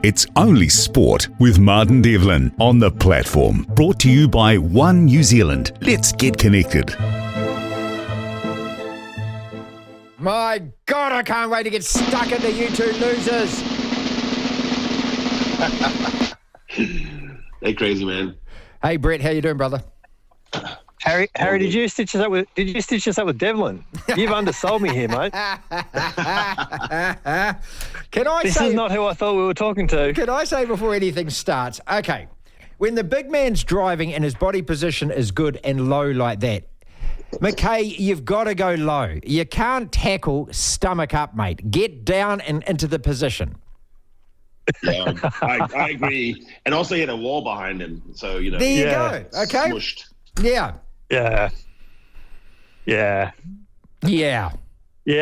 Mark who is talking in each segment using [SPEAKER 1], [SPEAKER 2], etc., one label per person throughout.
[SPEAKER 1] It's Only Sport with Martin Devlin on the platform. Brought to you by One New Zealand. Let's get connected.
[SPEAKER 2] My God, I can't wait to get stuck into you two losers.
[SPEAKER 3] Hey, crazy man.
[SPEAKER 2] Hey, Brett, how you doing, brother?
[SPEAKER 4] Harry, did you stitch us up with Devlin? You've undersold me here, mate. This is not who I thought we were talking to.
[SPEAKER 2] Can I say before anything starts? Okay, when the big man's driving and his body position is good and low like that, McKay, you've got to go low. You can't tackle stomach up, mate. Get down and into the position.
[SPEAKER 3] Yeah, I agree. And also he had a wall behind him, so, you know.
[SPEAKER 2] There you go. Okay.
[SPEAKER 3] Smushed.
[SPEAKER 2] Yeah.
[SPEAKER 4] Yeah.
[SPEAKER 2] Yeah,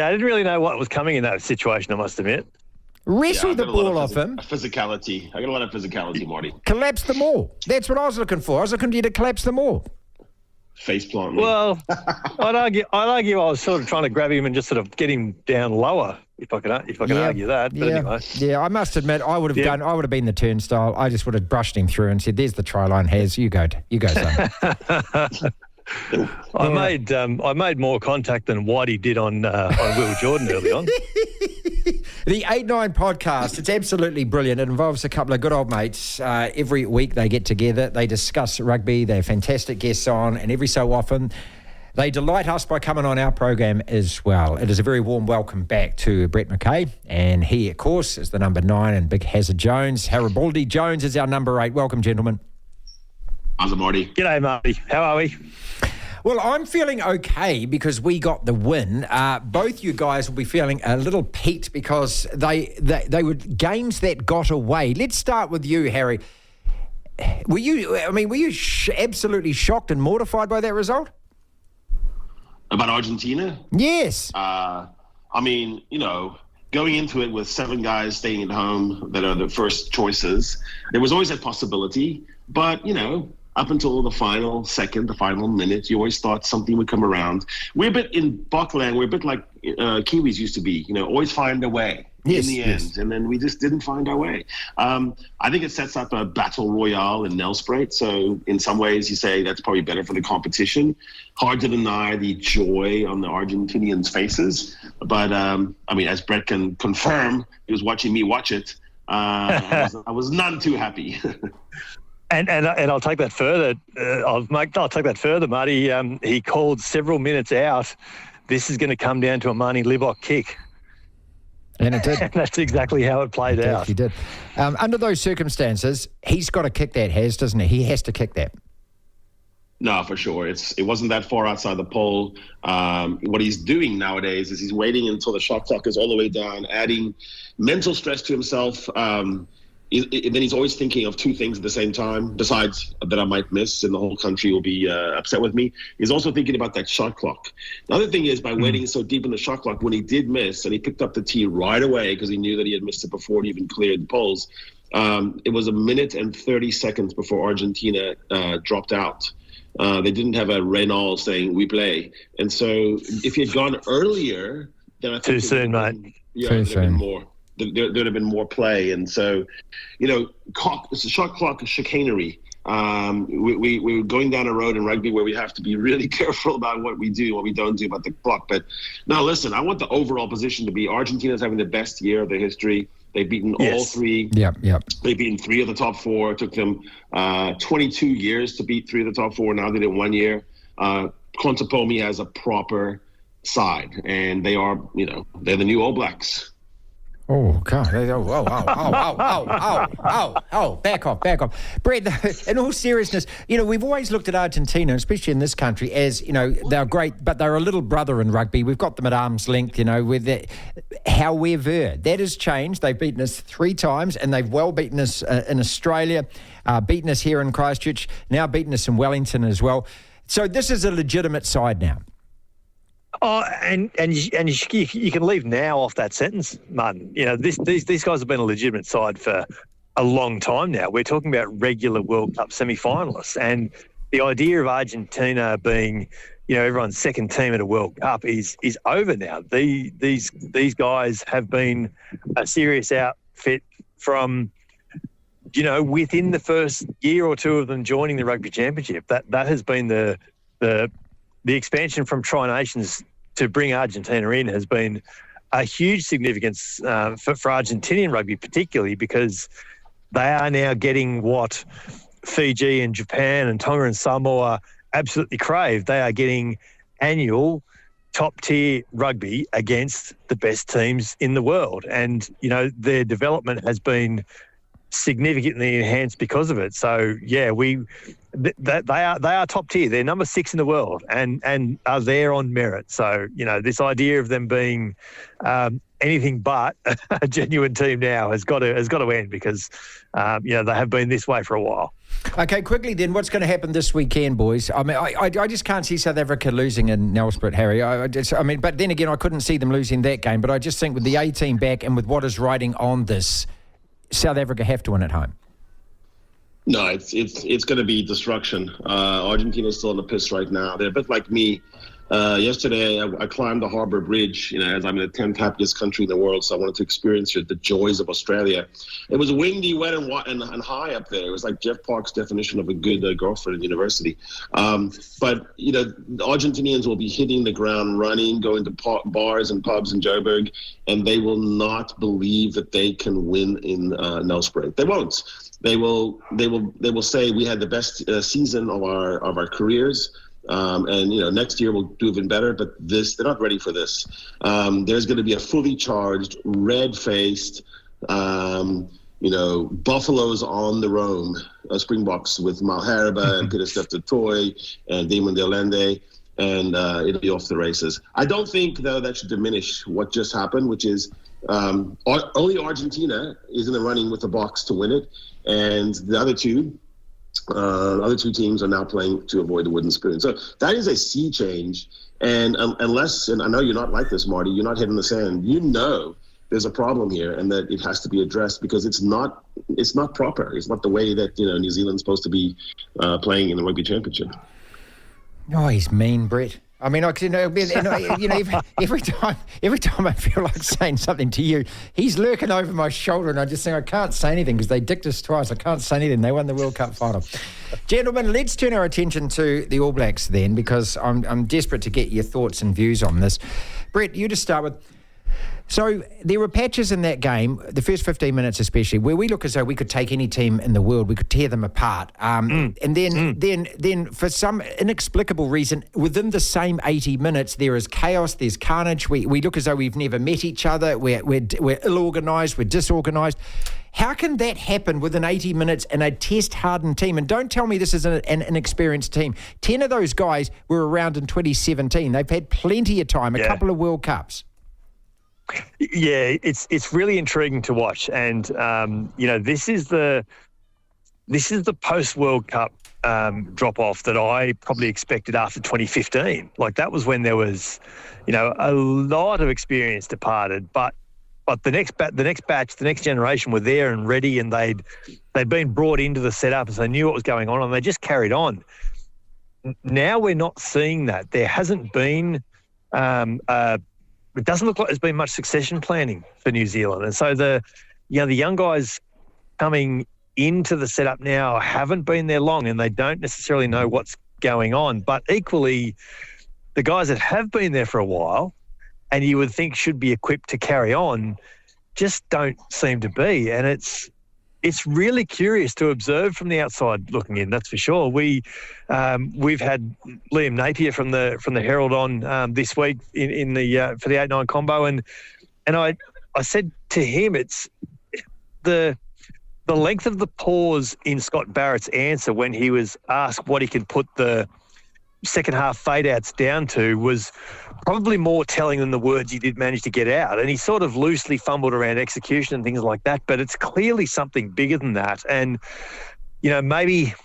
[SPEAKER 4] I didn't really know what was coming in that situation, I must admit.
[SPEAKER 2] Wrestle the ball off him.
[SPEAKER 3] Physicality. I got a lot of physicality, Marty.
[SPEAKER 2] Collapse them all. That's what I was looking for. I was looking for you to collapse them all.
[SPEAKER 3] Face plant.
[SPEAKER 4] Well, I'd argue I was sort of trying to grab him and just sort of get him down lower, if I can argue that. But anyway.
[SPEAKER 2] Yeah, I must admit, I would have been the turnstile. I just would have brushed him through and said, "There's the try line, Haz. You go, son."
[SPEAKER 4] I made more contact than Whitey did on Will Jordan early on.
[SPEAKER 2] The 8-9 podcast, it's absolutely brilliant. It involves a couple of good old mates. Every week they get together, they discuss rugby, they have fantastic guests on, and every so often they delight us by coming on our program as well. It is a very warm welcome back to Brett McKay, and he, of course, is the number 9 and Big Hazard Jones. Haribaldi Jones is our number 8. Welcome, gentlemen.
[SPEAKER 3] How's it, Marty?
[SPEAKER 4] G'day, Marty. How are we?
[SPEAKER 2] Well, I'm feeling okay because we got the win. Both you guys will be feeling a little peaked because they were games that got away. Let's start with you, Harry. Were you absolutely shocked and mortified by that result?
[SPEAKER 3] About Argentina?
[SPEAKER 2] Yes.
[SPEAKER 3] Going into it with 7 guys staying at home that are the first choices, there was always a possibility. But, up until the final minute, you always thought something would come around. We're a bit in Buckland, we're a bit like Kiwis used to be, always find a way in the end. And then we just didn't find our way. I think it sets up a battle royale in Nelspruit. So in some ways you say that's probably better for the competition. Hard to deny the joy on the Argentinians' faces. But, as Brett can confirm, he was watching me watch it. I was none too happy.
[SPEAKER 4] And I'll take that further. I'll take that further, Marty. He called several minutes out. This is going to come down to a Marnie Libok kick.
[SPEAKER 2] And it did.
[SPEAKER 4] And that's exactly how it played out.
[SPEAKER 2] He did. Under those circumstances, he's got to kick that, Haz, doesn't he? He has to kick that.
[SPEAKER 3] No, for sure. It wasn't that far outside the pole. What he's doing nowadays is he's waiting until the shot clock is all the way down, adding mental stress to himself. Then he's always thinking of 2 things at the same time, besides that I might miss and the whole country will be upset with me. He's also thinking about that shot clock. The other thing is, by waiting so deep in the shot clock, when he did miss and he picked up the tee right away because he knew that he had missed it before it even cleared the poles, it was 1 minute and 30 seconds before Argentina dropped out. They didn't have a Renault saying, "We play." And so if he had gone earlier, then I think...
[SPEAKER 4] Too soon, mate.
[SPEAKER 3] Yeah, there'd have been more. There'd have been more play. And so, it's a shot clock chicanery. We're going down a road in rugby where we have to be really careful about what we do, what we don't do about the clock. But now, listen, I want the overall position to be Argentina's having the best year of their history. They've beaten all 3.
[SPEAKER 2] Yep.
[SPEAKER 3] They've beaten 3 of the top 4. It took them 22 years to beat 3 of the top 4. Now they did it 1 year. Contepomi has a proper side, and they are, they're the new All Blacks.
[SPEAKER 2] Oh, God. Oh, back off. Brett, in all seriousness, we've always looked at Argentina, especially in this country, as, they're great, but they're a little brother in rugby. We've got them at arm's length, with that. However, that has changed. They've beaten us 3 times, and they've well beaten us in Australia, beaten us here in Christchurch, now beaten us in Wellington as well. So this is a legitimate side now.
[SPEAKER 4] Oh, and you can leave now off that sentence, Martin. These guys have been a legitimate side for a long time now. We're talking about regular World Cup semi-finalists, and the idea of Argentina being, everyone's second team at a World Cup is over now. These guys have been a serious outfit from within the first year or two of them joining the Rugby Championship, that has been the expansion from Tri-Nations to bring Argentina in has been a huge significance for Argentinian rugby, particularly because they are now getting what Fiji and Japan and Tonga and Samoa absolutely crave. They are getting annual top-tier rugby against the best teams in the world. And, their development has been significantly enhanced because of it. So, yeah, they are top tier. They're number 6 in the world and are there on merit. So, this idea of them being anything but a genuine team now has got to end because, they have been this way for a while.
[SPEAKER 2] Okay, quickly then, what's going to happen this weekend, boys? I mean, I just can't see South Africa losing in Nelspruit, Harry. But then again, I couldn't see them losing that game. But I just think with the A-team back and with what is riding on this, South Africa have to win at home.
[SPEAKER 3] No, it's going to be destruction. Argentina's still on the piss right now. They're a bit like me. Yesterday, I climbed the Harbour Bridge, as I'm in the 10th happiest country in the world, so I wanted to experience the joys of Australia. It was windy, wet, and high up there. It was like Jeff Park's definition of a good girlfriend at university. But Argentinians will be hitting the ground running, going to bars and pubs in Joburg, and they will not believe that they can win in Nelspruit. They won't. They will say we had the best season of our careers. And next year we'll do even better, but they're not ready for this. There's going to be a fully charged, red-faced, Buffaloes on the roam, Springboks with Malherba and Peter Steph-Toy and Damon Delende, and it'll be off the races. I don't think, though, that should diminish what just happened, which is only Argentina is in the running with the Boks to win it, and the other two teams are now playing to avoid the wooden spoon. So that is a sea change. And unless, and I know you're not like this, Marty, you're not head in the sand. There's a problem here and that it has to be addressed because it's not proper. It's not the way that, New Zealand's supposed to be playing in the Rugby Championship.
[SPEAKER 2] Oh, he's mean, Brett. I mean, every time I feel like saying something to you, he's lurking over my shoulder, and I just think I can't say anything because they dicked us twice. I can't say anything. They won the World Cup final. Gentlemen, let's turn our attention to the All Blacks then, because I'm desperate to get your thoughts and views on this. Brett, you just start with. So there were patches in that game, the first 15 minutes especially, where we look as though we could take any team in the world, we could tear them apart. And then for some inexplicable reason, within the same 80 minutes, there is chaos, there's carnage. We look as though we've never met each other. We're ill-organised, we're disorganised. How can that happen within 80 minutes in a test-hardened team? And don't tell me this is an inexperienced team. 10 of those guys were around in 2017. They've had plenty of time, a couple of World Cups.
[SPEAKER 4] Yeah, it's really intriguing to watch, and this is the post World Cup drop off that I probably expected after 2015. Like that was when there was, a lot of experience departed, but the next batch, the next generation were there and ready, and they'd been brought into the setup, and so they knew what was going on, and they just carried on. Now we're not seeing that. There hasn't been it doesn't look like there's been much succession planning for New Zealand. And so the young guys coming into the setup now haven't been there long and they don't necessarily know what's going on. But equally, the guys that have been there for a while and you would think should be equipped to carry on just don't seem to be. And it's really curious to observe from the outside looking in, that's for sure. We've had Liam Napier from the Herald on this week in the for the 8-9 combo, and I said to him, it's the length of the pause in Scott Barrett's answer when he was asked what he could put the second half fade outs down to was probably more telling than the words he did manage to get out. And he sort of loosely fumbled around execution and things like that, but it's clearly something bigger than that. And, maybe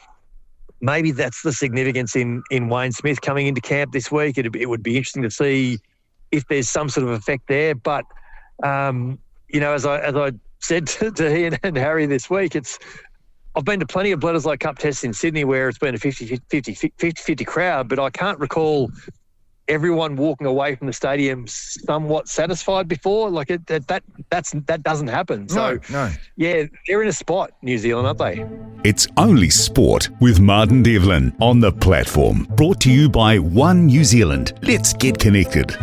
[SPEAKER 4] that's the significance in Wayne Smith coming into camp this week. It would be interesting to see if there's some sort of effect there. But, as I said to Ian and Harry this week, I've been to plenty of Bledisloe Cup tests in Sydney where it's been a 50-50 crowd, but I can't recall everyone walking away from the stadium somewhat satisfied before. Like that doesn't happen. So,
[SPEAKER 2] No.
[SPEAKER 4] yeah, they're in a spot, New Zealand, aren't they?
[SPEAKER 1] It's Only Sport with Martin Devlin on the platform. Brought to you by One New Zealand. Let's get connected.